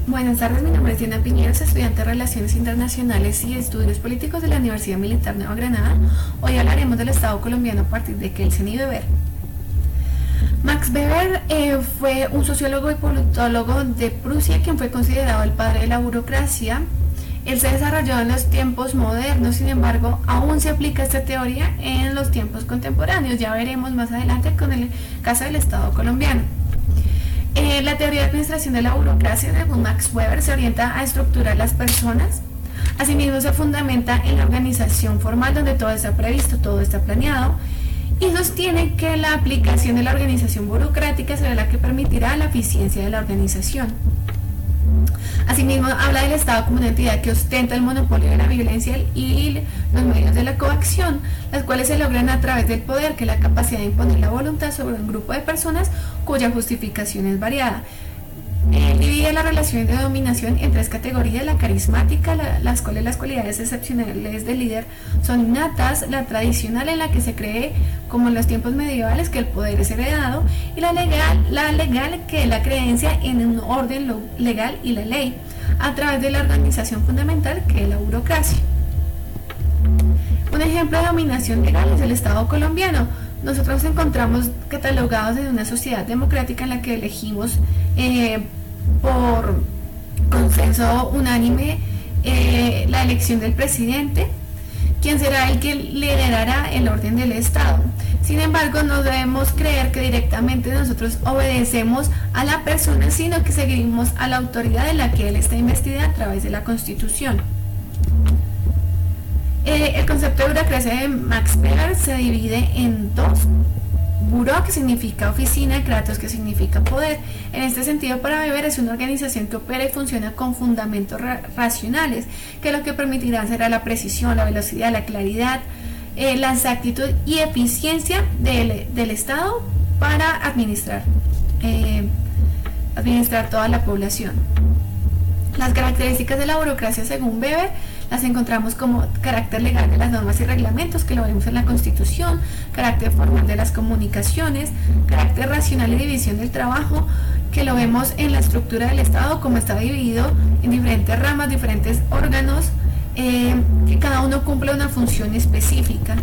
Buenas tardes, mi nombre es Diana Piñeros, estudiante de Relaciones Internacionales y Estudios Políticos de la Universidad Militar Nueva Granada. Hoy hablaremos del Estado colombiano a partir de Kelsen y Weber. Max Weber fue un sociólogo y politólogo de Prusia, quien fue considerado el padre de la burocracia. Él se desarrolló en los tiempos modernos, sin embargo, aún se aplica esta teoría en los tiempos contemporáneos. Ya veremos más adelante con el caso del Estado colombiano. La teoría de administración de la burocracia, según Max Weber, se orienta a estructurar las personas. Asimismo, se fundamenta en la organización formal, donde todo está previsto, todo está planeado, y sostiene que la aplicación de la organización burocrática será la que permitirá la eficiencia de la organización. Asimismo, habla del Estado como una entidad que ostenta el monopolio de la violencia y los medios de la coacción, las cuales se logran a través del poder, que es la capacidad de imponer la voluntad sobre un grupo de personas cuya justificación es variada. Divide las relaciones de dominación en tres categorías: la carismática, las cuales las cualidades excepcionales del líder son innatas; la tradicional, en la que se cree, como en los tiempos medievales, que el poder es heredado; y la legal, que es la creencia en un orden legal y la ley, a través de la organización fundamental, que es la burocracia. Un ejemplo de dominación legal es el Estado colombiano. Nosotros nos encontramos catalogados en una sociedad democrática en la que elegimos por consenso unánime la elección del presidente, quien será el que liderará el orden del Estado. Sin embargo, no debemos creer que directamente nosotros obedecemos a la persona, sino que seguimos a la autoridad en la que él está investida a través de la Constitución. El concepto de burocracia de Max Weber se divide en dos: buró, que significa oficina; kratos, que significa poder. En este sentido, para Weber, es una organización que opera y funciona con fundamentos racionales, que lo que permitirá será la precisión, la velocidad, la claridad, la exactitud y eficiencia del Estado para administrar toda la población. Las características de la burocracia, según Weber, las encontramos como carácter legal de las normas y reglamentos, que lo vemos en la Constitución; carácter formal de las comunicaciones; carácter racional y división del trabajo, que lo vemos en la estructura del Estado, como está dividido en diferentes ramas, diferentes órganos, que cada uno cumple una función específica.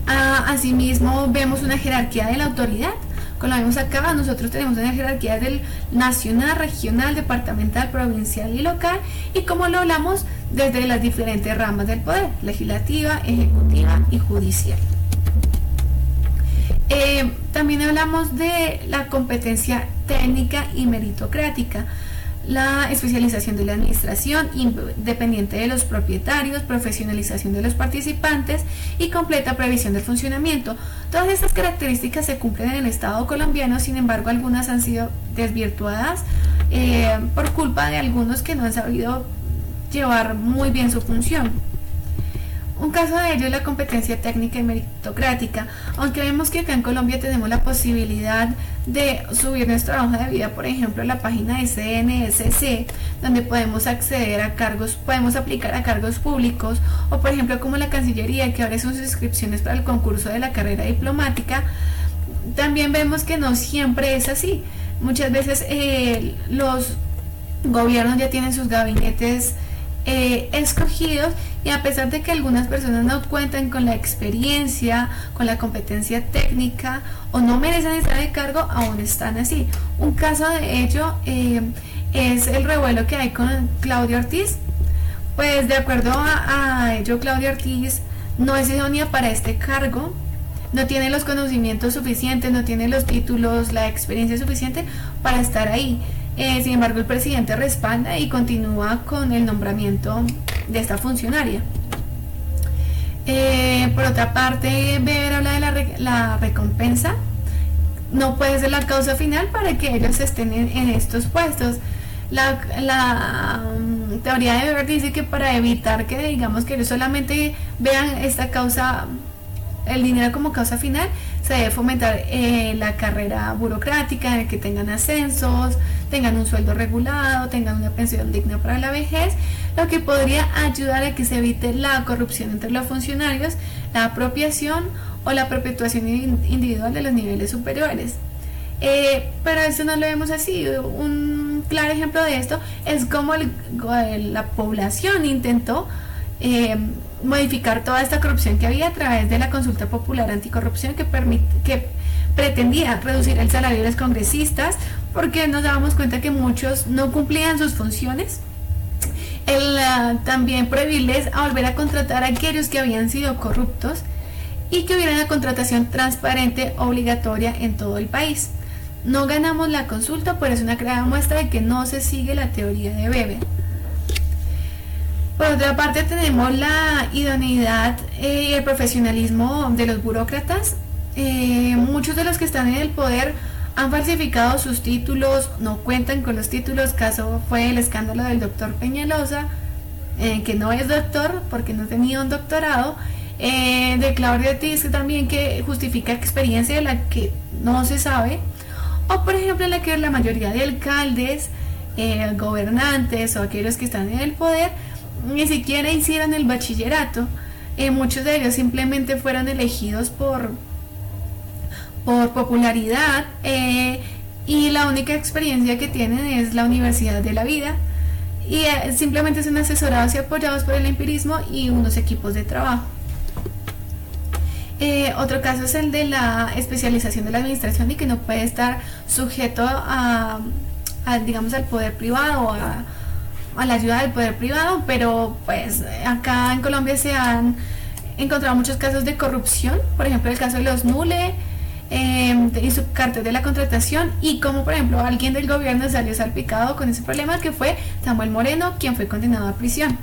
Asimismo, vemos una jerarquía de la autoridad. Como lo vemos acá, nosotros tenemos una jerarquía del nacional, regional, departamental, provincial y local, y como lo hablamos desde las diferentes ramas del poder: legislativa, ejecutiva y judicial. También hablamos de la competencia técnica y meritocrática, la especialización de la administración, independiente de los propietarios, profesionalización de los participantes y completa previsión del funcionamiento. Todas estas características se cumplen en el Estado colombiano. Sin embargo, algunas han sido desvirtuadas por culpa de algunos que no han sabido llevar muy bien su función. Un caso de ello es la competencia técnica y meritocrática. Aunque vemos que acá en Colombia tenemos la posibilidad de subir nuestra hoja de vida, por ejemplo, a la página de CNSC, donde podemos acceder a cargos, podemos aplicar a cargos públicos, o por ejemplo como la Cancillería, que abre sus inscripciones para el concurso de la carrera diplomática. También vemos que no siempre es así. Muchas veces los gobiernos ya tienen sus gabinetes escogidos, y a pesar de que algunas personas no cuentan con la experiencia, con la competencia técnica, o no merecen estar de cargo, aún están así. Un caso de ello es el revuelo que hay con Claudia Ortiz. Pues de acuerdo a ello, Claudia Ortiz no es idónea para este cargo, no tiene los conocimientos suficientes, no tiene los títulos, la experiencia suficiente para estar ahí. Sin embargo, el presidente respalda y continúa con el nombramiento de esta funcionaria. Por otra parte, Weber habla de la recompensa. No puede ser la causa final para que ellos estén en estos puestos. La teoría de Weber dice que para evitar que, digamos, que ellos solamente vean esta causa, el dinero como causa final, se debe fomentar la carrera burocrática, en el que tengan ascensos, tengan un sueldo regulado, tengan una pensión digna para la vejez, lo que podría ayudar a que se evite la corrupción entre los funcionarios, la apropiación o la perpetuación individual de los niveles superiores. Pero esto no lo vemos así. Un claro ejemplo de esto es cómo la población intentó modificar toda esta corrupción que había a través de la consulta popular anticorrupción que pretendía reducir el salario de los congresistas, porque nos dábamos cuenta que muchos no cumplían sus funciones. También prohibirles a volver a contratar a aquellos que habían sido corruptos y que hubiera una contratación transparente obligatoria en todo el país. No ganamos la consulta, pero es una clara muestra de que no se sigue la teoría de Weber. Por otra parte, tenemos la idoneidad y el profesionalismo de los burócratas. Muchos de los que están en el poder han falsificado sus títulos, no cuentan con los títulos. Caso fue el escándalo del doctor Peñalosa, que no es doctor porque no tenía un doctorado, de Claudia Ortiz, que también que justifica experiencia de la que no se sabe, o por ejemplo la que la mayoría de alcaldes, gobernantes o aquellos que están en el poder ni siquiera hicieron el bachillerato. Muchos de ellos simplemente fueron elegidos por popularidad, y la única experiencia que tienen es la Universidad de la Vida, y simplemente son asesorados y apoyados por el empirismo y unos equipos de trabajo. Otro caso es el de la especialización de la administración y que no puede estar sujeto digamos, al poder privado, a la ayuda del poder privado, pero pues acá en Colombia se han encontrado muchos casos de corrupción, por ejemplo el caso de los Nule y su cartel de la contratación, y como por ejemplo alguien del gobierno salió salpicado con ese problema, que fue Samuel Moreno, quien fue condenado a prisión.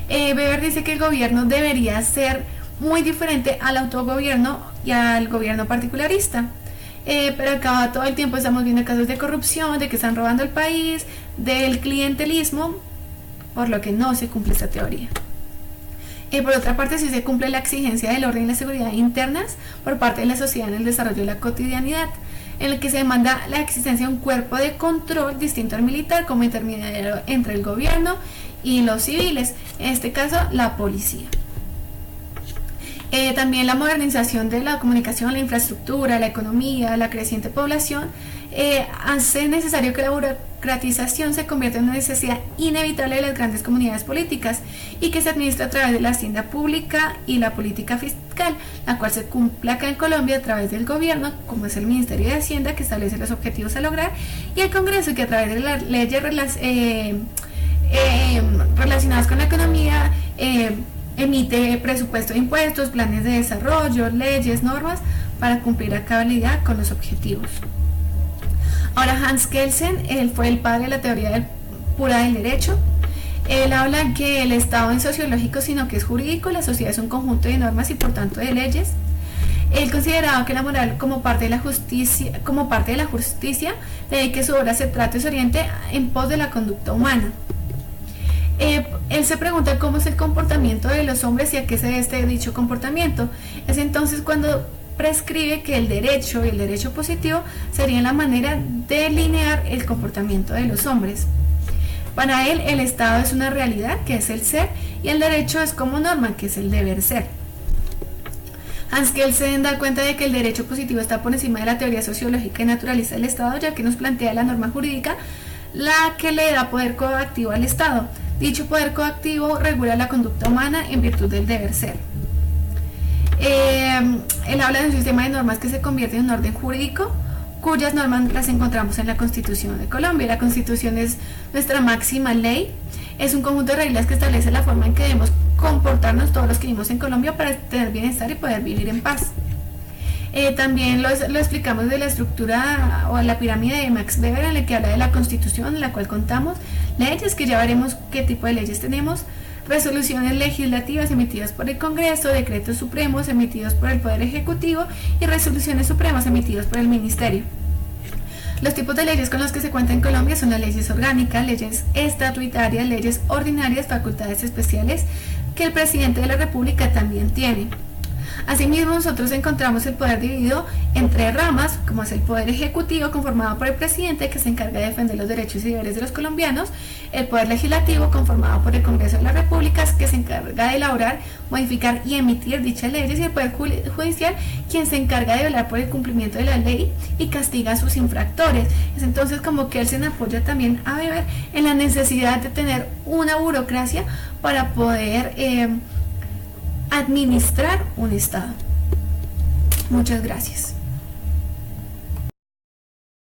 Weber dice que el gobierno debería ser muy diferente al autogobierno y al gobierno particularista. Pero acá todo el tiempo estamos viendo casos de corrupción, de que están robando el país, del clientelismo, por lo que no se cumple esta teoría. Por otra parte, sí se cumple la exigencia del orden y la seguridad internas por parte de la sociedad en el desarrollo de la cotidianidad, en el que se demanda la existencia de un cuerpo de control distinto al militar como intermediario entre el gobierno y los civiles, en este caso la policía. También la modernización de la comunicación, la infraestructura, la economía, la creciente población hace necesario que la burocratización se convierta en una necesidad inevitable de las grandes comunidades políticas y que se administra a través de la hacienda pública y la política fiscal, la cual se cumple acá en Colombia a través del gobierno, como es el Ministerio de Hacienda, que establece los objetivos a lograr, y el Congreso, que a través de las leyes relacionadas con la economía emite presupuesto de impuestos, planes de desarrollo, leyes, normas para cumplir a cabalidad con los objetivos. Ahora, Hans Kelsen, él fue el padre de la teoría pura del derecho. Él habla que el Estado no es sociológico, sino que es jurídico. La sociedad es un conjunto de normas y por tanto de leyes. Él consideraba que la moral como parte de la justicia, de que su obra se trate y se oriente en pos de la conducta humana. Él se pregunta cómo es el comportamiento de los hombres y a qué se debe dicho comportamiento. Es entonces cuando prescribe que el derecho y el derecho positivo serían la manera de delinear el comportamiento de los hombres. Para él, el Estado es una realidad, que es el ser, y el derecho es como norma, que es el deber ser. Hans Kelsen da cuenta de que el derecho positivo está por encima de la teoría sociológica y naturalista del Estado, ya que nos plantea la norma jurídica la que le da poder coactivo al Estado. Dicho poder coactivo regula la conducta humana en virtud del deber ser. Él habla de un sistema de normas que se convierte en un orden jurídico, cuyas normas las encontramos en la Constitución de Colombia. La Constitución es nuestra máxima ley, es un conjunto de reglas que establece la forma en que debemos comportarnos todos los que vivimos en Colombia para tener bienestar y poder vivir en paz. También lo explicamos de la estructura o la pirámide de Max Weber, en la que habla de la Constitución, en la cual contamos leyes, que ya veremos qué tipo de leyes tenemos, resoluciones legislativas emitidas por el Congreso, decretos supremos emitidos por el Poder Ejecutivo y resoluciones supremas emitidas por el Ministerio. Los tipos de leyes con los que se cuenta en Colombia son las leyes orgánicas, leyes estatutarias, leyes ordinarias, facultades especiales, que el presidente de la República también tiene. Asimismo, nosotros encontramos el poder dividido en tres ramas, como es el poder ejecutivo, conformado por el presidente, que se encarga de defender los derechos y deberes de los colombianos; el poder legislativo, conformado por el Congreso de la República, que se encarga de elaborar, modificar y emitir dichas leyes; y el poder judicial, quien se encarga de velar por el cumplimiento de la ley y castiga a sus infractores. Es entonces como que él se apoya también a Weber en la necesidad de tener una burocracia para poder administrar un Estado. Muchas gracias.